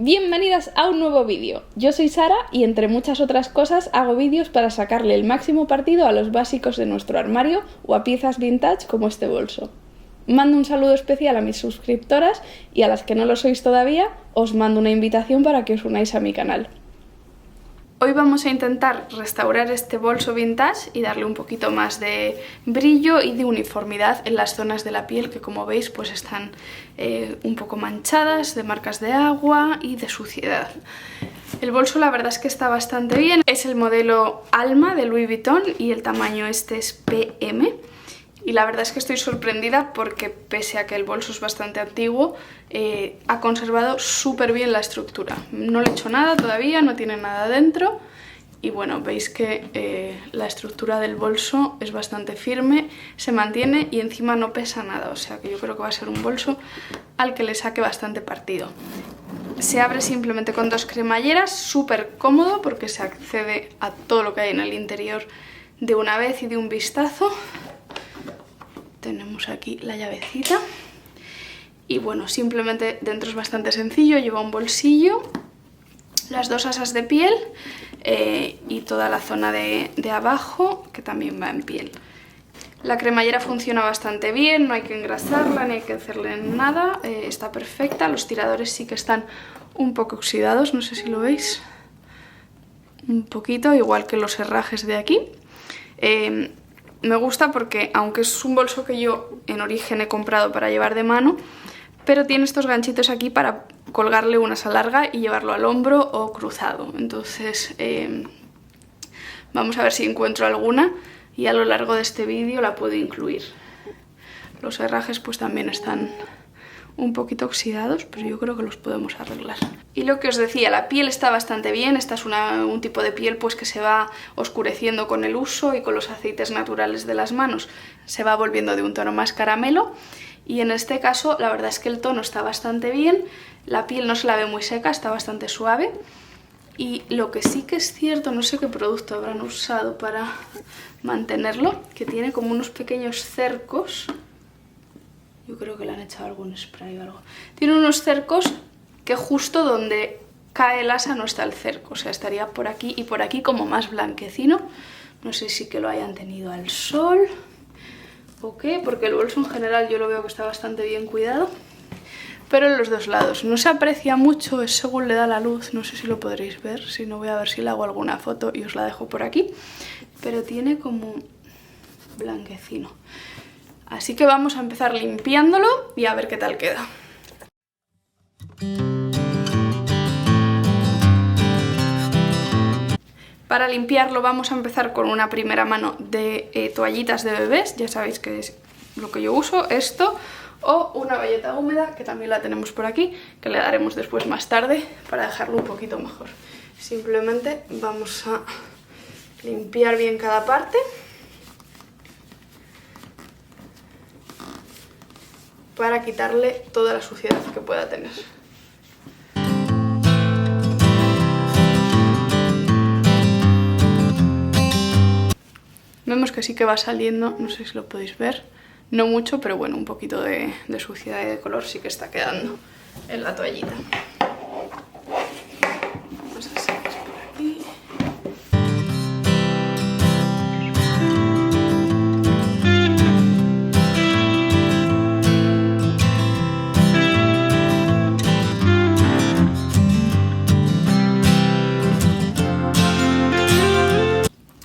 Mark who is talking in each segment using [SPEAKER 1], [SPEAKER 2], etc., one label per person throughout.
[SPEAKER 1] Bienvenidas a un nuevo vídeo. Yo soy Sara y entre muchas otras cosas hago vídeos para sacarle el máximo partido a los básicos de nuestro armario o a piezas vintage como este bolso. Mando un saludo especial a mis suscriptoras y a las que no lo sois todavía, os mando una invitación para que os unáis a mi canal. Hoy vamos a intentar restaurar este bolso vintage y darle un poquito más de brillo y de uniformidad en las zonas de la piel que, como veis, pues están un poco manchadas de marcas de agua y de suciedad. El bolso la verdad es que está bastante bien. Es el modelo Alma de Louis Vuitton y el tamaño este es PM. Y la verdad es que estoy sorprendida porque pese a que el bolso es bastante antiguo, ha conservado súper bien la estructura. No le he hecho nada todavía, no tiene nada dentro. Y bueno, veis que la estructura del bolso es bastante firme, se mantiene y encima no pesa nada. O sea que yo creo que va a ser un bolso al que le saque bastante partido. Se abre simplemente con dos cremalleras, súper cómodo porque se accede a todo lo que hay en el interior de una vez y de un vistazo. Tenemos aquí la llavecita y bueno, simplemente dentro es bastante sencillo, lleva un bolsillo, las dos asas de piel y toda la zona de abajo que también va en piel. La cremallera funciona bastante bien, no hay que engrasarla ni hay que hacerle nada, está perfecta. Los tiradores sí que están un poco oxidados, no sé si lo veis, un poquito, igual que los herrajes de aquí. Me gusta porque, aunque es un bolso que yo en origen he comprado para llevar de mano, pero tiene estos ganchitos aquí para colgarle una asa larga y llevarlo al hombro o cruzado. Entonces vamos a ver si encuentro alguna y a lo largo de este vídeo la puedo incluir. Los herrajes pues también están un poquito oxidados, pero yo creo que los podemos arreglar. Y lo que os decía, la piel está bastante bien. Esta es un tipo de piel pues que se va oscureciendo con el uso y con los aceites naturales de las manos. Se va volviendo de un tono más caramelo y en este caso la verdad es que el tono está bastante bien. La piel no se la ve muy seca, está bastante suave. Y lo que sí que es cierto, no sé qué producto habrán usado para mantenerlo, que tiene como unos pequeños cercos. Yo creo que le han echado algún spray o algo. Tiene unos cercos que justo donde cae el asa no está el cerco. O sea, estaría por aquí y por aquí como más blanquecino. No sé si que lo hayan tenido al sol o qué, porque el bolso en general yo lo veo que está bastante bien cuidado. Pero en los dos lados no se aprecia mucho, es según le da la luz. No sé si lo podréis ver, si no voy a ver si le hago alguna foto y os la dejo por aquí. Pero tiene como blanquecino. Así que vamos a empezar limpiándolo y a ver qué tal queda. Para limpiarlo vamos a empezar con una primera mano de toallitas de bebés. Ya sabéis que es lo que yo uso, esto, o una bayeta húmeda, que también la tenemos por aquí, que le daremos después más tarde para dejarlo un poquito mejor. Simplemente vamos a limpiar bien cada parte. Para quitarle toda la suciedad que pueda tener. Vemos que sí que va saliendo, no sé si lo podéis ver, no mucho, pero bueno, un poquito de suciedad y de color sí que está quedando en la toallita. Vamos a sacar por aquí.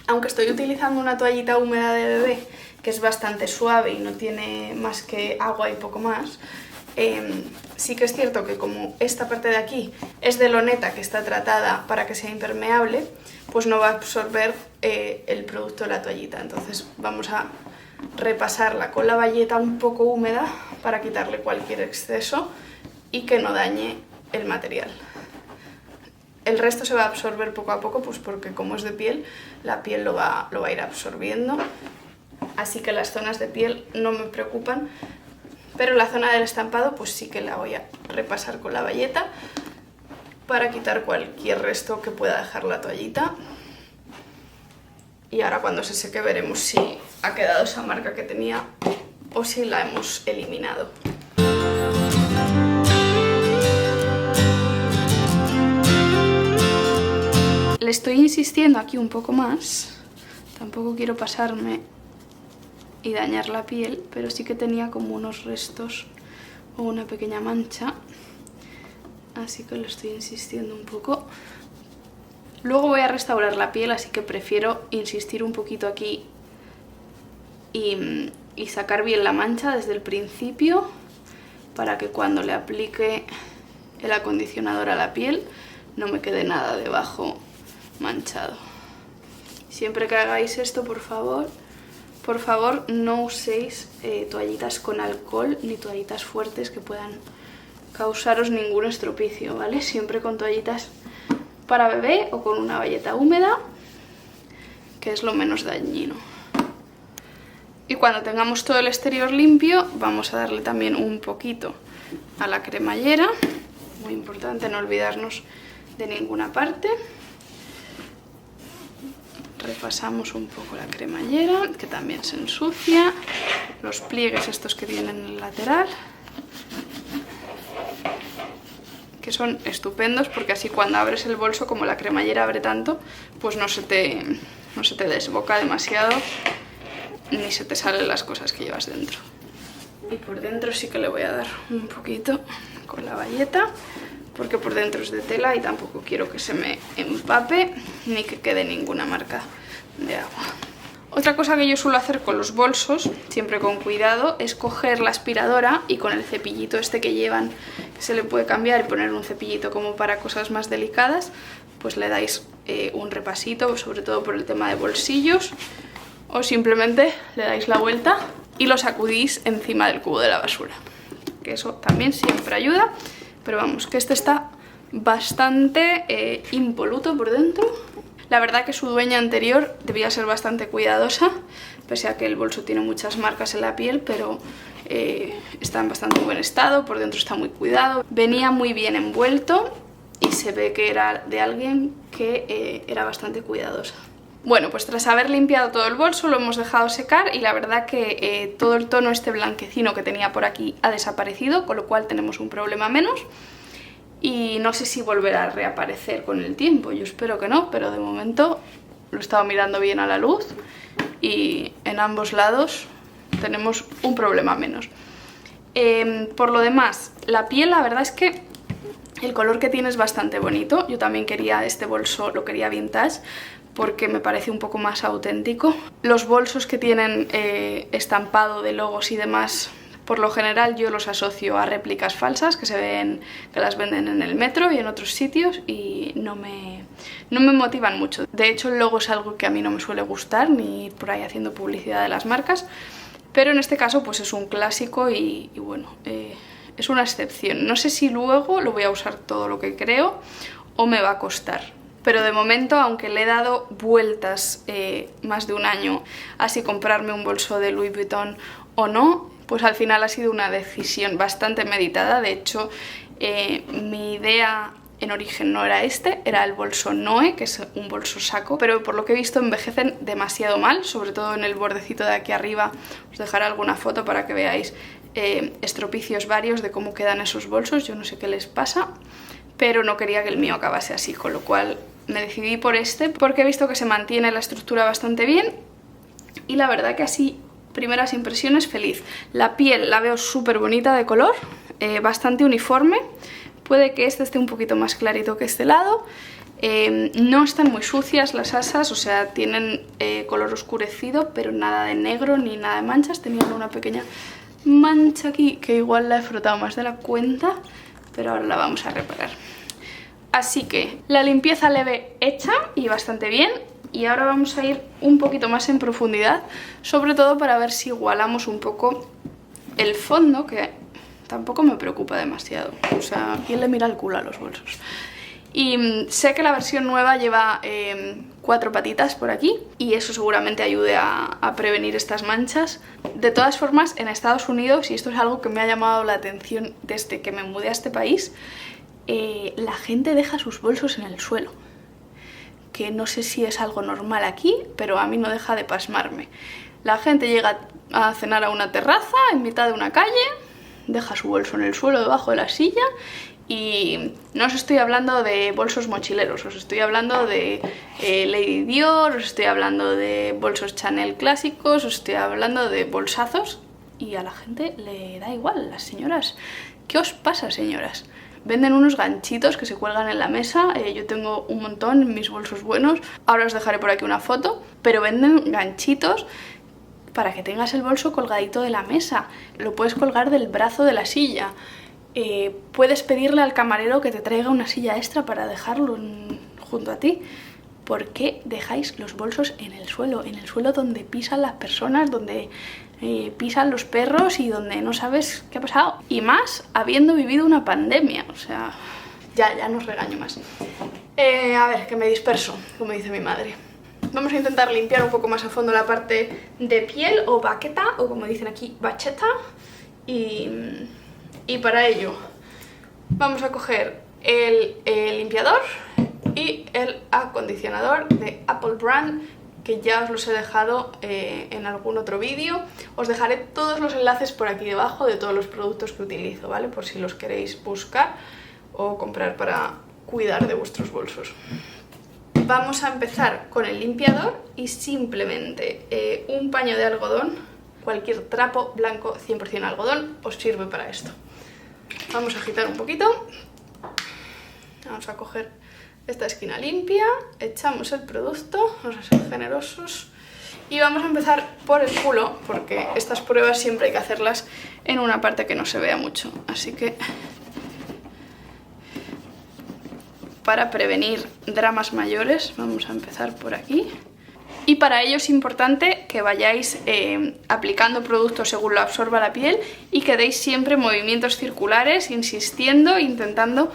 [SPEAKER 1] Aunque estoy utilizando una toallita húmeda de bebé que es bastante suave y no tiene más que agua y poco más, sí que es cierto que como esta parte de aquí es de loneta que está tratada para que sea impermeable, pues no va a absorber el producto de la toallita. Entonces vamos a repasarla con la bayeta un poco húmeda para quitarle cualquier exceso y que no dañe el material. El resto se va a absorber poco a poco, pues porque como es de piel, la piel lo va a ir absorbiendo. Así que las zonas de piel no me preocupan, pero la zona del estampado pues sí que la voy a repasar con la bayeta para quitar cualquier resto que pueda dejar la toallita. Y ahora cuando se seque veremos si ha quedado esa marca que tenía o si la hemos eliminado. estoy insistiendo aquí un poco más. Tampoco quiero pasarme y dañar la piel, pero sí que tenía como unos restos o una pequeña mancha. Así que lo estoy insistiendo un poco. Luego voy a restaurar la piel, así que prefiero insistir un poquito aquí y sacar bien la mancha desde el principio, para que cuando le aplique el acondicionador a la piel no me quede nada debajo manchado. Siempre que hagáis esto, por favor no uséis toallitas con alcohol ni toallitas fuertes que puedan causaros ningún estropicio, ¿vale? Siempre con toallitas para bebé o con una bayeta húmeda, que es lo menos dañino. Y cuando tengamos todo el exterior limpio, vamos a darle también un poquito a la cremallera. Muy importante no olvidarnos de ninguna parte. Repasamos un poco la cremallera, que también se ensucia. Los pliegues estos que tienen en el lateral, que son estupendos porque así cuando abres el bolso, como la cremallera abre tanto, pues no se te desboca demasiado ni se te salen las cosas que llevas dentro. Y por dentro sí que le voy a dar un poquito con la bayeta, porque por dentro es de tela y tampoco quiero que se me empape ni que quede ninguna marca de agua. Otra cosa que yo suelo hacer con los bolsos, siempre con cuidado, es coger la aspiradora y con el cepillito este que llevan, que se le puede cambiar y poner un cepillito como para cosas más delicadas, pues le dais un repasito, sobre todo por el tema de bolsillos, o simplemente le dais la vuelta y lo sacudís encima del cubo de la basura, que eso también siempre ayuda. Pero vamos, que este está bastante impoluto por dentro. La verdad que su dueña anterior debía ser bastante cuidadosa, pese a que el bolso tiene muchas marcas en la piel, pero está en bastante buen estado, por dentro está muy cuidado. Venía muy bien envuelto y se ve que era de alguien que era bastante cuidadosa. Bueno, pues tras haber limpiado todo el bolso lo hemos dejado secar y la verdad que todo el tono este blanquecino que tenía por aquí ha desaparecido, con lo cual tenemos un problema menos. Y no sé si volverá a reaparecer con el tiempo, yo espero que no, pero de momento lo he estado mirando bien a la luz y en ambos lados tenemos un problema menos. Por lo demás, la piel, la verdad es que el color que tiene es bastante bonito. Yo también quería este bolso, lo quería vintage, porque me parece un poco más auténtico. Los bolsos que tienen estampado de logos y demás, por lo general yo los asocio a réplicas falsas que se ven, que las venden en el metro y en otros sitios, y no me motivan mucho. De hecho, el logo es algo que a mí no me suele gustar, ni ir por ahí haciendo publicidad de las marcas, pero en este caso pues es un clásico y bueno, es una excepción. No sé si luego lo voy a usar todo lo que creo o me va a costar. Pero de momento, aunque le he dado vueltas más de un año a si comprarme un bolso de Louis Vuitton o no, pues al final ha sido una decisión bastante meditada. De hecho, mi idea en origen no era este, era el bolso Noe, que es un bolso saco, pero por lo que he visto envejecen demasiado mal, sobre todo en el bordecito de aquí arriba. Os dejaré alguna foto para que veáis estropicios varios de cómo quedan esos bolsos. Yo no sé qué les pasa, pero no quería que el mío acabase así, con lo cual me decidí por este, porque he visto que se mantiene la estructura bastante bien y la verdad que así, primeras impresiones, feliz. La piel la veo súper bonita de color, bastante uniforme. Puede que este esté un poquito más clarito que este lado. No están muy sucias las asas, o sea, tienen color oscurecido, pero nada de negro ni nada de manchas. Tenían una pequeña mancha aquí que igual la he frotado más de la cuenta, pero ahora la vamos a reparar. Así que la limpieza leve hecha y bastante bien, y ahora vamos a ir un poquito más en profundidad, sobre todo para ver si igualamos un poco el fondo, que tampoco me preocupa demasiado. O sea, ¿quién le mira el culo a los bolsos? Y sé que la versión nueva lleva 4 patitas por aquí y eso seguramente ayude a prevenir estas manchas. De todas formas, en Estados Unidos, y esto es algo que me ha llamado la atención desde que me mudé a este país, la gente deja sus bolsos en el suelo, que no sé si es algo normal aquí, pero a mí no deja de pasmarme. La gente llega a cenar a una terraza en mitad de una calle, deja su bolso en el suelo debajo de la silla Y no os estoy hablando de bolsos mochileros, os estoy hablando de Lady Dior, os estoy hablando de bolsos Chanel clásicos, os estoy hablando de bolsazos y a la gente le da igual, las señoras. ¿Qué os pasa, señoras? Venden unos ganchitos que se cuelgan en la mesa, yo tengo un montón en mis bolsos buenos, ahora os dejaré por aquí una foto, pero venden ganchitos para que tengas el bolso colgadito de la mesa, lo puedes colgar del brazo de la silla. Puedes pedirle al camarero que te traiga una silla extra para dejarlo junto a ti. ¿Por qué dejáis los bolsos en el suelo? En el suelo donde pisan las personas, donde pisan los perros y donde no sabes qué ha pasado. Y más habiendo vivido una pandemia. O sea, ya no os regaño más. A ver, que me disperso, como dice mi madre. Vamos a intentar limpiar un poco más a fondo la parte de piel o baqueta, o como dicen aquí, bacheta. Y para ello vamos a coger el limpiador y el acondicionador de Apple Brand, que ya os los he dejado en algún otro vídeo. Os dejaré todos los enlaces por aquí debajo de todos los productos que utilizo, ¿vale? Por si los queréis buscar o comprar para cuidar de vuestros bolsos. Vamos a empezar con el limpiador y simplemente un paño de algodón, cualquier trapo blanco 100% algodón os sirve para esto. Vamos a agitar un poquito, vamos a coger esta esquina limpia, echamos el producto, vamos a ser generosos y vamos a empezar por el culo, porque estas pruebas siempre hay que hacerlas en una parte que no se vea mucho, así que para prevenir dramas mayores vamos a empezar por aquí. Y para ello es importante que vayáis aplicando productos según lo absorba la piel y que deis siempre movimientos circulares, insistiendo, intentando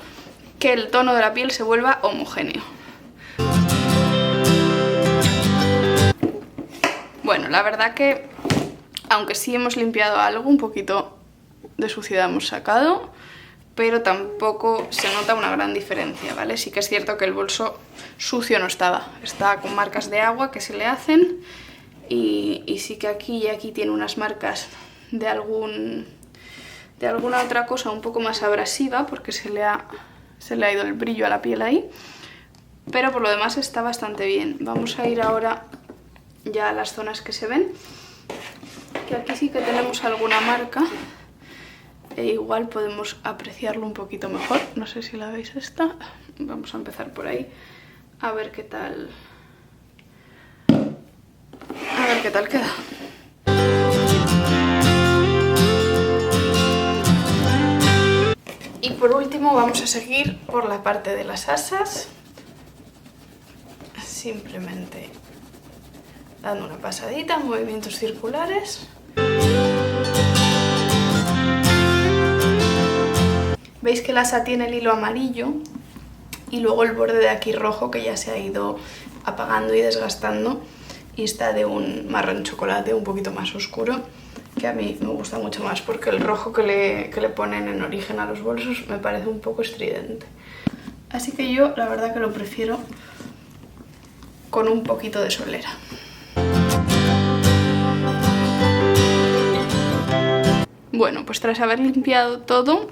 [SPEAKER 1] que el tono de la piel se vuelva homogéneo. Bueno, la verdad que, aunque sí hemos limpiado algo, un poquito de suciedad hemos sacado, pero tampoco se nota una gran diferencia, ¿vale? Sí que es cierto que el bolso sucio no estaba, está con marcas de agua que se le hacen y sí que aquí y aquí tiene unas marcas de alguna otra cosa un poco más abrasiva porque se le ha ido el brillo a la piel ahí, pero por lo demás está bastante bien. Vamos a ir ahora ya a las zonas que se ven, que aquí sí que tenemos alguna marca. E igual podemos apreciarlo un poquito mejor, no sé si la veis esta, vamos a empezar por ahí, a ver qué tal queda. Y por último vamos a seguir por la parte de las asas, simplemente dando una pasadita, movimientos circulares. Veis que el asa tiene el hilo amarillo y luego el borde de aquí rojo que ya se ha ido apagando y desgastando y está de un marrón chocolate un poquito más oscuro, que a mí me gusta mucho más porque el rojo que le ponen en origen a los bolsos me parece un poco estridente. Así que yo la verdad que lo prefiero con un poquito de solera. Bueno, pues tras haber limpiado todo,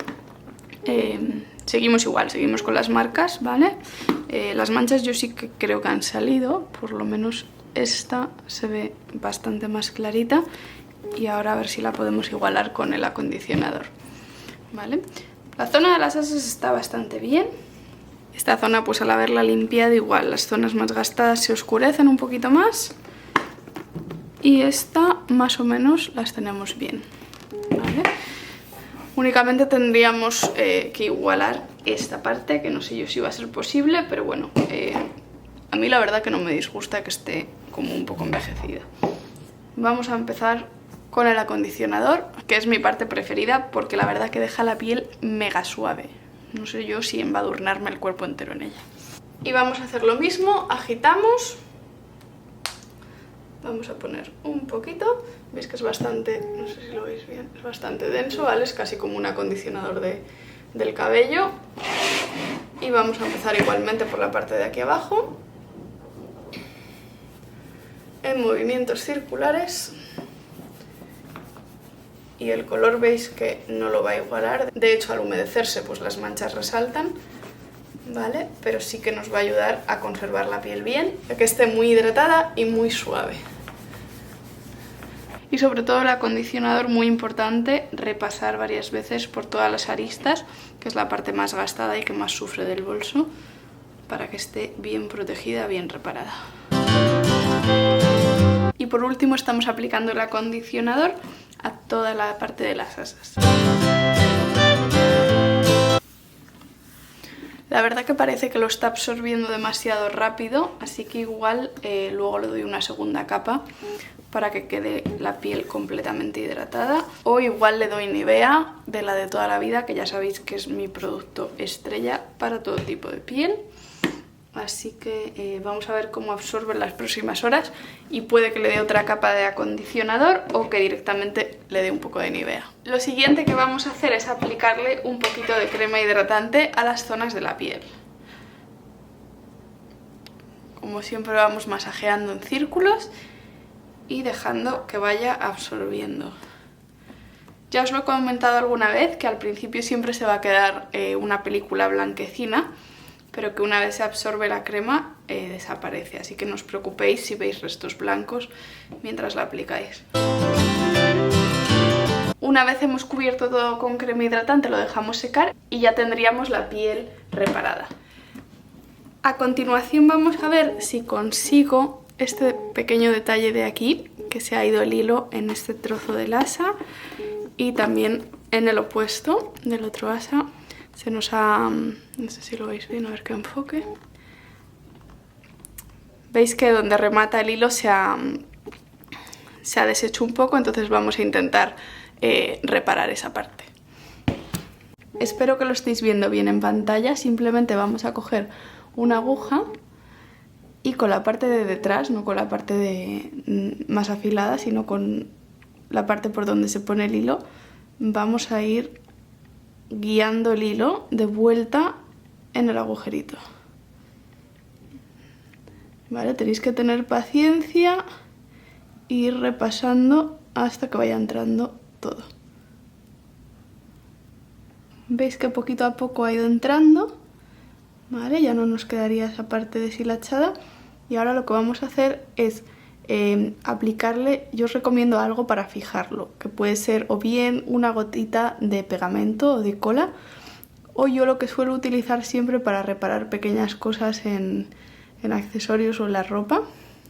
[SPEAKER 1] seguimos igual, seguimos con las marcas, ¿vale? Las manchas yo sí que creo que han salido, por lo menos esta se ve bastante más clarita y ahora a ver si la podemos igualar con el acondicionador, ¿vale? La zona de las asas está bastante bien. Esta zona, pues al haberla limpiado igual, las zonas más gastadas se oscurecen un poquito más y esta más o menos las tenemos bien, ¿vale? Únicamente tendríamos que igualar esta parte, que no sé yo si va a ser posible, pero bueno, a mí la verdad que no me disgusta que esté como un poco envejecida. Vamos a empezar con el acondicionador, que es mi parte preferida porque la verdad que deja la piel mega suave. No sé yo si embadurnarme el cuerpo entero en ella. Y vamos a hacer lo mismo, agitamos. Vamos a poner un poquito, veis que es bastante, no sé si lo veis bien, es bastante denso, ¿vale? Es casi como un acondicionador del cabello. Y vamos a empezar igualmente por la parte de aquí abajo, en movimientos circulares. y el color veis que no lo va a igualar. De hecho, al humedecerse pues las manchas resaltan, ¿vale? Pero sí que nos va a ayudar a conservar la piel bien, a que esté muy hidratada y muy suave. Y sobre todo el acondicionador, muy importante, repasar varias veces por todas las aristas, que es la parte más gastada y que más sufre del bolso, para que esté bien protegida, bien reparada. Y por último estamos aplicando el acondicionador a toda la parte de las asas. La verdad que parece que lo está absorbiendo demasiado rápido, así que igual luego le doy una segunda capa para que quede la piel completamente hidratada. O igual le doy Nivea, de la de toda la vida, que ya sabéis que es mi producto estrella para todo tipo de piel. Así que vamos a ver cómo absorbe en las próximas horas y puede que le dé otra capa de acondicionador o que directamente le dé un poco de Nivea. Lo siguiente que vamos a hacer es aplicarle un poquito de crema hidratante a las zonas de la piel. Como siempre vamos masajeando en círculos y dejando que vaya absorbiendo. Ya os lo he comentado alguna vez que al principio siempre se va a quedar una película blanquecina, pero que una vez se absorbe la crema desaparece, así que no os preocupéis si veis restos blancos mientras la aplicáis. Una vez hemos cubierto todo con crema hidratante lo dejamos secar y ya tendríamos la piel reparada. A continuación vamos a ver si consigo este pequeño detalle de aquí, que se ha ido el hilo en este trozo del asa y también en el opuesto del otro asa. Se nos ha... no sé si lo veis bien, a ver qué enfoque. Veis que donde remata el hilo se ha deshecho un poco, entonces vamos a intentar reparar esa parte. Espero que lo estéis viendo bien en pantalla. Simplemente vamos a coger una aguja y con la parte de detrás, no con la parte más afilada, sino con la parte por donde se pone el hilo, vamos a ir guiando el hilo de vuelta en el agujerito. Vale, tenéis que tener paciencia e ir repasando hasta que vaya entrando todo. Veis que poquito a poco ha ido entrando, vale, ya no nos quedaría esa parte deshilachada. Y ahora lo que vamos a hacer es aplicarle, yo os recomiendo algo para fijarlo, que puede ser o bien una gotita de pegamento o de cola, o yo lo que suelo utilizar siempre para reparar pequeñas cosas en accesorios o en la ropa,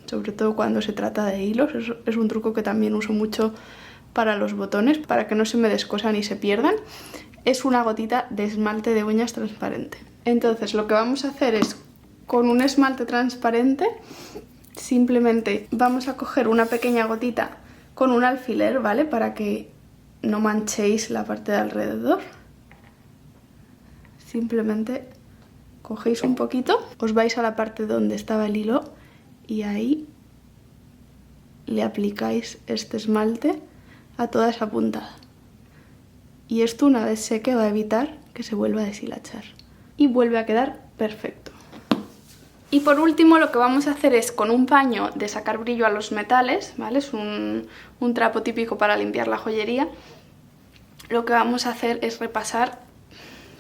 [SPEAKER 1] sobre todo cuando se trata de hilos. Es un truco que también uso mucho para los botones, para que no se me descosan y se pierdan. Es una gotita de esmalte de uñas transparente. Entonces lo que vamos a hacer es, con un esmalte transparente, simplemente vamos a coger una pequeña gotita con un alfiler, ¿vale? Para que no manchéis la parte de alrededor. Simplemente cogéis un poquito, os vais a la parte donde estaba el hilo y ahí le aplicáis este esmalte a toda esa puntada. Y esto una vez seque va a evitar que se vuelva a deshilachar. Y vuelve a quedar perfecto. Y por último lo que vamos a hacer es, con un paño de sacar brillo a los metales, ¿vale? Es un trapo típico para limpiar la joyería. Lo que vamos a hacer es repasar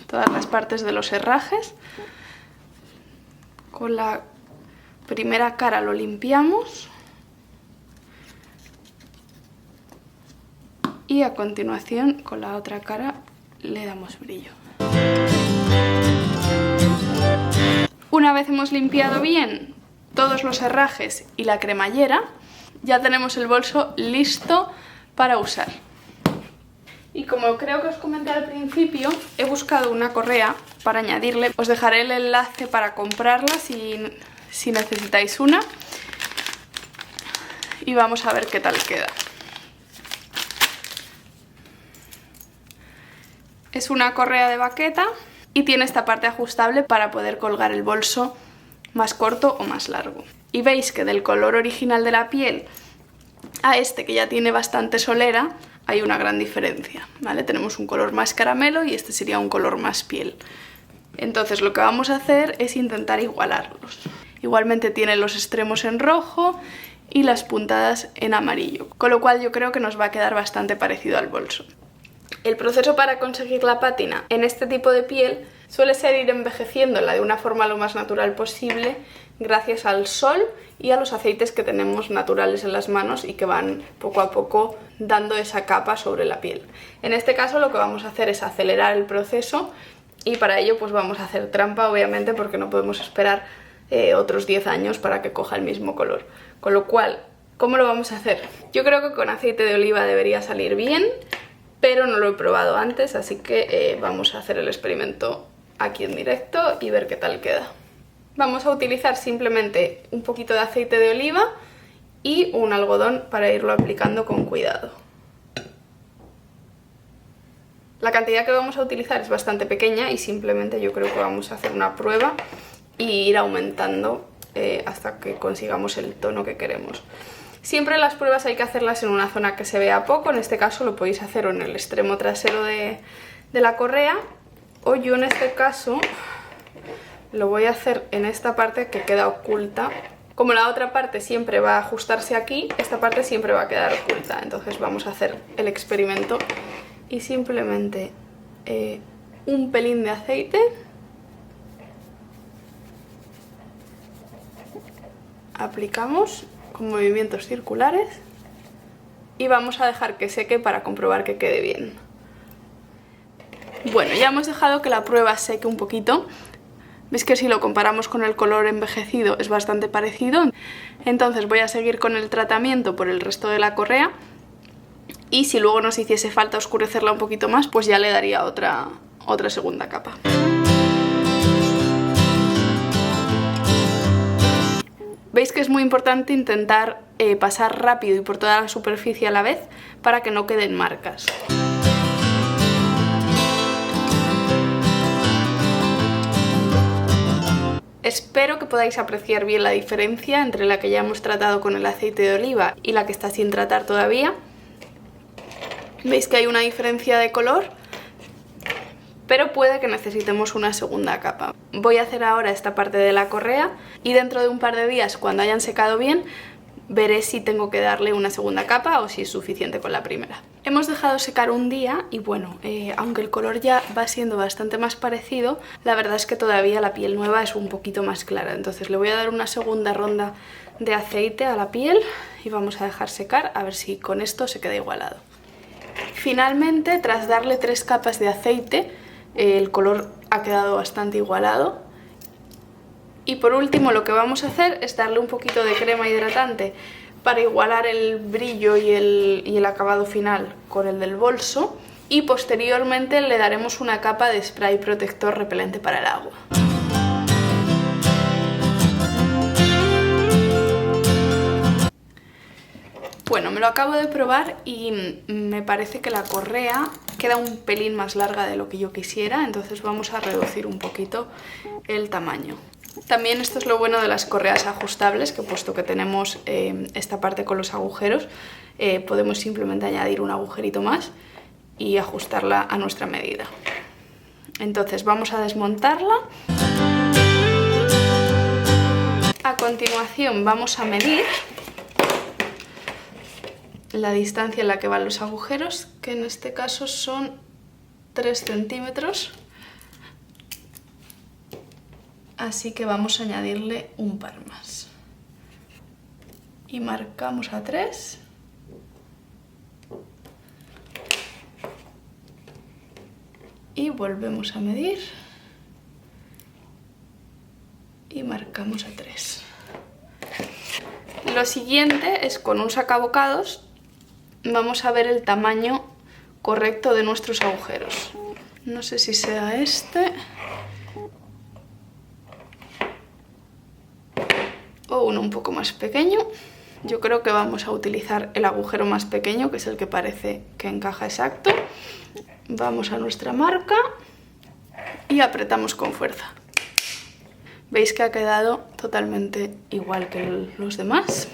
[SPEAKER 1] todas las partes de los herrajes. Con la primera cara lo limpiamos. Y a continuación con la otra cara le damos brillo. Una vez hemos limpiado bien todos los herrajes y la cremallera, ya tenemos el bolso listo para usar. Y como creo que os comenté al principio, he buscado una correa para añadirle. Os dejaré el enlace para comprarla si necesitáis una. Y vamos a ver qué tal queda. Es una correa de baqueta y tiene esta parte ajustable para poder colgar el bolso más corto o más largo. Y veis que del color original de la piel a este, que ya tiene bastante solera, hay una gran diferencia, ¿vale? Tenemos un color más caramelo y este sería un color más piel. Entonces lo que vamos a hacer es intentar igualarlos. Igualmente tiene los extremos en rojo y las puntadas en amarillo, con lo cual yo creo que nos va a quedar bastante parecido al bolso. El proceso para conseguir la pátina en este tipo de piel suele ser ir envejeciéndola de una forma lo más natural posible gracias al sol y a los aceites que tenemos naturales en las manos y que van poco a poco dando esa capa sobre la piel. En este caso lo que vamos a hacer es acelerar el proceso y para ello pues vamos a hacer trampa, obviamente, porque no podemos esperar otros 10 años para que coja el mismo color. Con lo cual, ¿cómo lo vamos a hacer? Yo creo que con aceite de oliva debería salir bien, pero no lo he probado antes, así que vamos a hacer el experimento aquí en directo y ver qué tal queda. Vamos a utilizar simplemente un poquito de aceite de oliva y un algodón para irlo aplicando con cuidado. La cantidad que vamos a utilizar es bastante pequeña y simplemente yo creo que vamos a hacer una prueba y ir aumentando hasta que consigamos el tono que queremos. Siempre las pruebas hay que hacerlas en una zona que se vea poco, en este caso lo podéis hacer en el extremo trasero de la correa, o yo en este caso lo voy a hacer en esta parte que queda oculta. Como la otra parte siempre va a ajustarse aquí, esta parte siempre va a quedar oculta, entonces vamos a hacer el experimento y simplemente un pelín de aceite. Aplicamos con movimientos circulares y vamos a dejar que seque para comprobar que quede bien. Bueno, ya hemos dejado que la prueba seque un poquito. Veis que si lo comparamos con el color envejecido es bastante parecido. Entonces voy a seguir con el tratamiento por el resto de la correa y si luego nos hiciese falta oscurecerla un poquito más, pues ya le daría otra segunda capa. Veis que es muy importante intentar pasar rápido y por toda la superficie a la vez para que no queden marcas. Espero que podáis apreciar bien la diferencia entre la que ya hemos tratado con el aceite de oliva y la que está sin tratar todavía. Veis que hay una diferencia de color, pero puede que necesitemos una segunda capa. Voy a hacer ahora esta parte de la correa y dentro de un par de días, cuando hayan secado bien, veré si tengo que darle una segunda capa o si es suficiente con la primera. Hemos dejado secar un día y bueno, aunque el color ya va siendo bastante más parecido, la verdad es que todavía la piel nueva es un poquito más clara. Entonces le voy a dar una segunda ronda de aceite a la piel y vamos a dejar secar a ver si con esto se queda igualado. Finalmente, tras darle 3 capas de aceite, el color ha quedado bastante igualado. Y por último lo que vamos a hacer es darle un poquito de crema hidratante para igualar el brillo y el acabado final con el del bolso. Y posteriormente le daremos una capa de spray protector repelente para el agua. Bueno, me lo acabo de probar y me parece que la correa queda un pelín más larga de lo que yo quisiera, entonces vamos a reducir un poquito el tamaño. También esto es lo bueno de las correas ajustables, que puesto que tenemos esta parte con los agujeros, podemos simplemente añadir un agujerito más y ajustarla a nuestra medida. Entonces vamos a desmontarla. A continuación vamos a medir la distancia en la que van los agujeros, que en este caso son 3 centímetros. Así que vamos a añadirle un par más. Y marcamos a 3. Y volvemos a medir. Y marcamos a 3. Lo siguiente es con un sacabocados. Vamos a ver el tamaño correcto de nuestros agujeros. No sé si sea este o uno un poco más pequeño. Yo creo que vamos a utilizar el agujero más pequeño, que es el que parece que encaja exacto. Vamos a nuestra marca y apretamos con fuerza. Veis que ha quedado totalmente igual que los demás.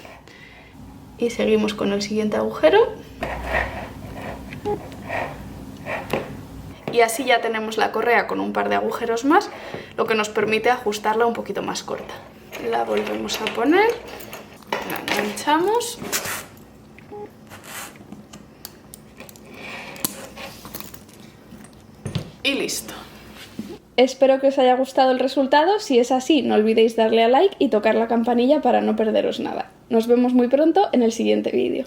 [SPEAKER 1] Y seguimos con el siguiente agujero. Y así ya tenemos la correa con un par de agujeros más, lo que nos permite ajustarla un poquito más corta. La volvemos a poner La enganchamos. Y listo. Espero que os haya gustado el resultado. Si es así, no olvidéis darle a like y tocar la campanilla para no perderos nada. Nos vemos muy pronto en el siguiente vídeo.